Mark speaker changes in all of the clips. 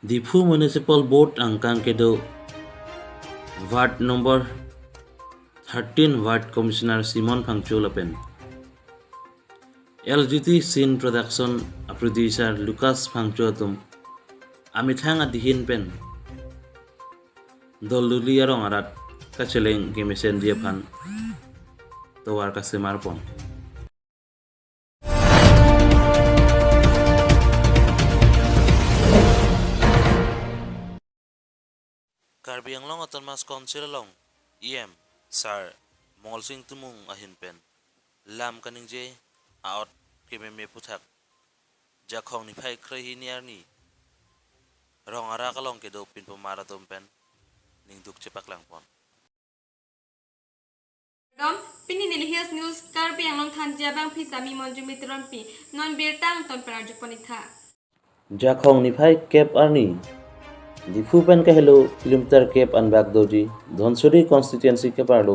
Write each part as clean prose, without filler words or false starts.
Speaker 1: Difu Municipal Board angkang kedo Ward number 13 Ward Commissioner Simon Phangcho Lapen LGT Scene Production Producer Lucas Phangcho Tum Amithang adihin pen Doluli arong arat kacheleng gemesen dia phan towar kasemar pon Karbi ang long aton mas council long EM sar mongol sing tumung ahin pen lam kaning je out kememe puthak jakhong ni phai khre hi niar ni rong ara kalong ke do pin pamara tom pen ning duk cepak lang pon
Speaker 2: Dom pini nilhias news karbi ang long than jabang pisami monju mitron pi non birtang ton penarjuk ponitha
Speaker 1: jakhong ni phai kep arni Difu pen ka hello kilometer kep an bak doji Dhonsuri constituency ke parlo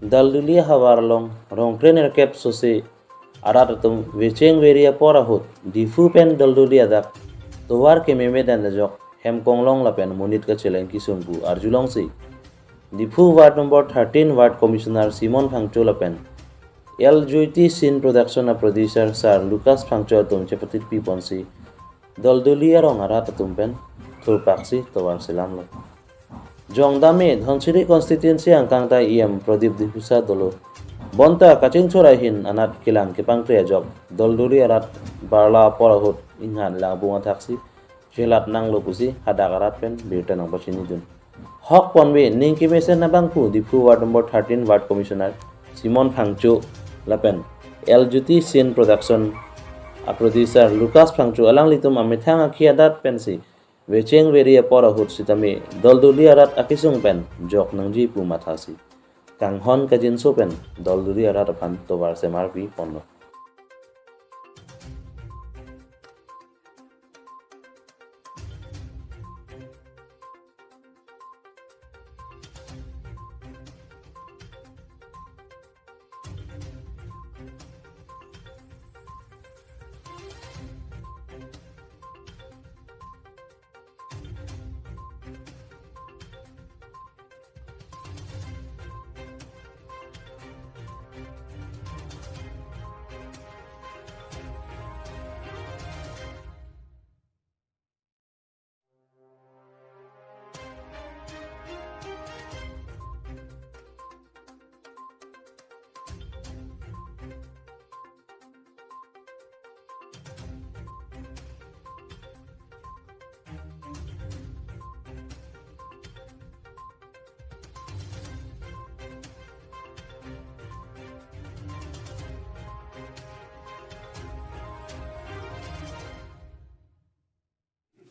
Speaker 1: daldulia hawar long rong trainer kep sose aratatum wecheng veria pora hot Difu pen daldulia dak towar ke meme dan jok hem konglong la pen monit ka cheleng kisumbu arjulong se Difu ward number 13 ward commissioner Simon Phangcho la pen LJT scene production a producer sir Lucas Phangcho tum chepatit pi ponsi daldulia rong aratatum pen Paksi towar silam lo. Jongdame Dhonsuri constituency angkang ta IM Pradip Dipusa dolo. Bonta kaching chora hin anat kilang kipang kriya job. Dolduri arat barla porahut inhan lang bunga taksi. Chilat nang lopusi hadakarat pen birta nang pasini dun. Hok ponwe ningki mesen nabangku Dipu ward number 13 ward commissioner Simon Phangcho lapen LJT scene production a producer Lucas Phangcho alang litum amithang akhiadat pensi. Wecheng veria pora hut sitami dolduli arat akisung pen jok nangji pu mathasi kang hon kajin so pen dolduli arat aphan tobar semarpi pondo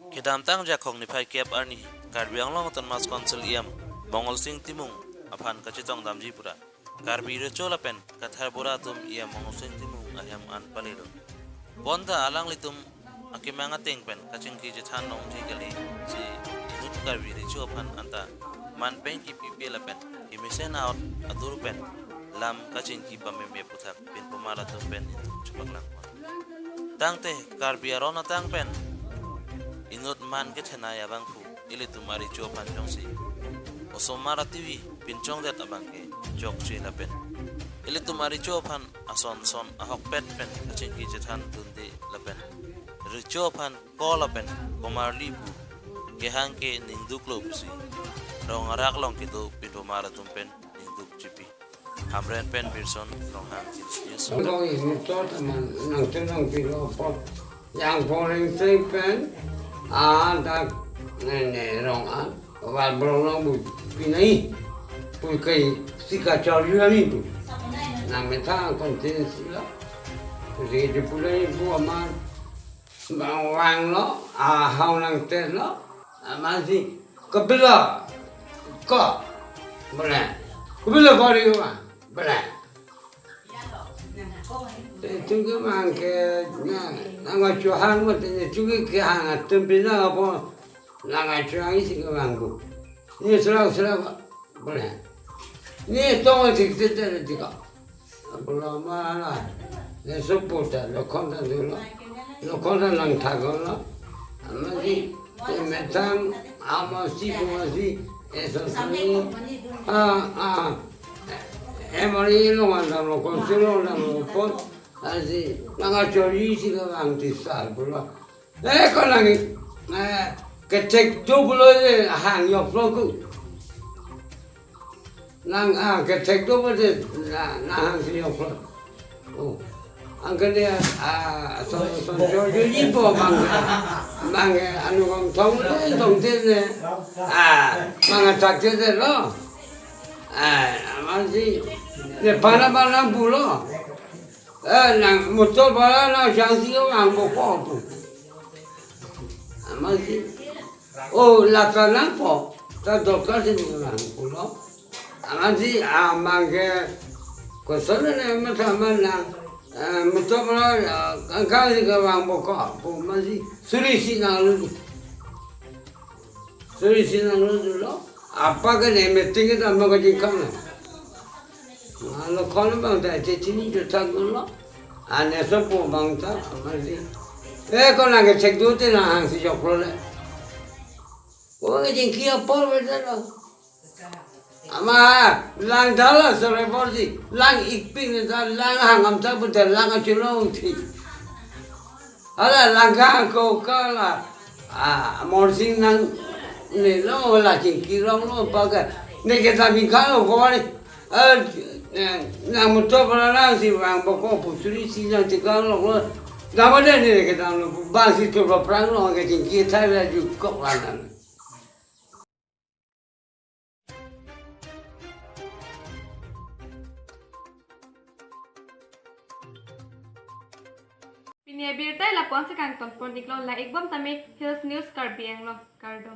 Speaker 1: Kedam tang jakhong ni phai kep arni karbi anglong ton mas council iam mongol sing timung aphan kachitong damji pura karbi rechola pen kathar bora tum iam mongol sing timung ahyam an palilo bonda alang litum akimanga teng pen kaching ki jithan nong ji gali si inut karbi recho phan anta man pen ki pipi la pen imisen out adur pen lam kaching ki pameme puthak pin pamara tum pen chupak lang tang te karbi arona tang pen inut man ke thena ya bangku ile tumari cho pan jongsi osomara tv pinchong det abangke jok che la pen ile tumari cho pan ason son ahok pet pen aching ki jethan dunde la pen richo pan ko la pen komarli bu ke hangke ningduk lo busi rong arak long ke do pito mara tum pen ningduk chipi hamren pen birson rong hang news
Speaker 3: long ini tot man nang tenang pilo pot yang paling pen tak nene rong an wal brong bu pinai pu kai sika chari ani tu na meta kontensi la jadi de pulai bu aman bang wang lo hau nang te lo amasi kabila ka bela kabila kari wa bela juga mangke nang cuhan mo juga ke hang tempina apa nang cuhan isi ke mangku ni serau boleh ni tong tik juga belum mana ni support lo kontan dulu lo kontan lang thago lo amasi Metang masih esok emori lo mandam lo konsilo lo pot así curi si lo antisal pula kalau ni kecek tu pula hang yok floku kecek tu pula hang si yok floku angkat dia jadi po mang anu kong tong thế mang tak thế lo masih ne pana pulo nang motor bala na jansi ang boko tu masih la tanang po ta dokar sini ang pulo masih mang kosong ne macam motor bala angkat si ang boko po masih suri sinang lo apa kan meeting itu amma kajin kamna lo khone bang ta chini jo tak lo ane so po bang ta amari ko na ke chek du te na hang si jo pro le ko kajin kia por be lo ama lang dala so re por si lang ikping ta lang hang am ta bu te lang a chulo ti ala lang ka ko kala morsing nang ne lo la chin ki rong lo pa ka ne ke ta mi ka lo ko ni na mo to para na si bang bo ko pu suri si na te ka lo lo da ba de ne ke ta lo ba si to lo prang lo ke chin ki thai la ju ko la na
Speaker 2: Pinia birtai la pon se kang ton pon dik lo la ek bom tame Hills News kar biang lo kar do.